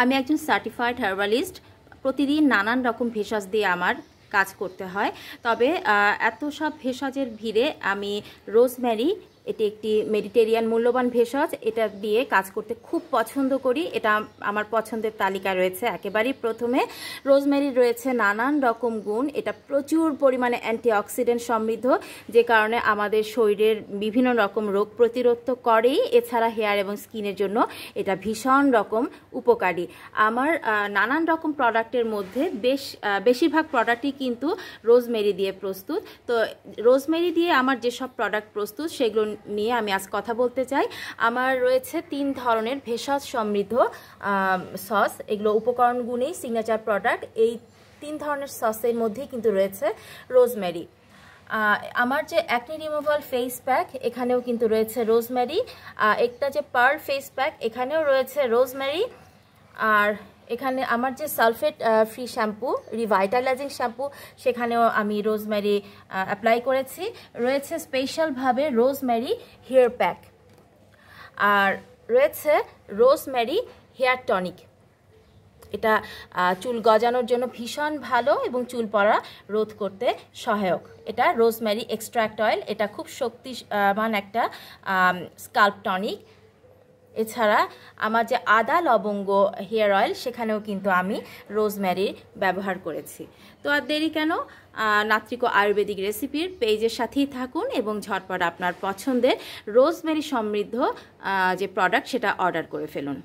আমি একজন সার্টিফাইড হার্বালিস্ট। প্রতিদিন নানান রকম ভেষজ দিয়ে আমার কাজ করতে হয়। তবে এত সব ভেষজের ভিড়ে আমি রোজমেরি, এটি একটি মেডিটেরিয়ান মূল্যবান ভেষজ, এটা দিয়ে কাজ করতে খুব পছন্দ করি। এটা আমার পছন্দের তালিকা রয়েছে। একেবারেই প্রথমে রোজমেরির রয়েছে নানান রকম গুণ। এটা প্রচুর পরিমাণে অ্যান্টিঅক্সিডেন্ট সমৃদ্ধ, যে কারণে আমাদের শরীরের বিভিন্ন রকম রোগ প্রতিরোধ করেই, এছাড়া হেয়ার এবং স্কিনের জন্য এটা ভীষণ রকম উপকারী। আমার নানান রকম প্রোডাক্টের মধ্যে বেশিরভাগ প্রোডাক্টই কিন্তু রোজমেরি দিয়ে প্রস্তুত। তো রোজমেরি দিয়ে আমার যেসব প্রোডাক্ট প্রস্তুত সেগুলো নিয়ে আমি আজ কথা বলতে চাই। আমার রয়েছে 3 ধরনের ভেষজ সমৃদ্ধ সস। এগুলো উপকরণ গুণেই সিগনেচার প্রোডাক্ট। এই 3 ধরনের সসের মধ্যেই কিন্তু রয়েছে রোজমেরি। আমার যে অ্যাকনি রিমুভাল ফেস প্যাক, এখানেও কিন্তু রয়েছে রোজমেরি। একটা যে পার্ল ফেস প্যাক, এখানেও রয়েছে রোজমেরি। আর এখানে আমার যে সালফেট ফ্রি শ্যাম্পু, রিভাইটালাইজিং শ্যাম্পু, সেখানেও আমি রোজমেরি অ্যাপ্লাই করেছি। রয়েছে স্পেশালভাবে রোজমেরি হেয়ার প্যাক, আর রয়েছে রোজমেরি হেয়ার টনিক। এটা চুল গজানোর জন্য ভীষণ ভালো এবং চুল পড়া রোধ করতে সহায়ক। এটা রোজমেরি এক্সট্রাক্ট অয়েল, এটা খুব শক্তিমান একটা স্কাল্প টনিক। এছাড়া আমার যে আদা লবঙ্গ হেয়ার অয়েল, সেখানেও কিন্তু আমি রোজমেরির ব্যবহার করেছি। তো আর দেরি কেন, নাত্রিক আয়ুর্বেদিক রেসিপির পেজের সাথেই থাকুন এবং ঝটপট আপনার পছন্দের রোজমেরি সমৃদ্ধ যে প্রোডাক্ট সেটা অর্ডার করে ফেলুন।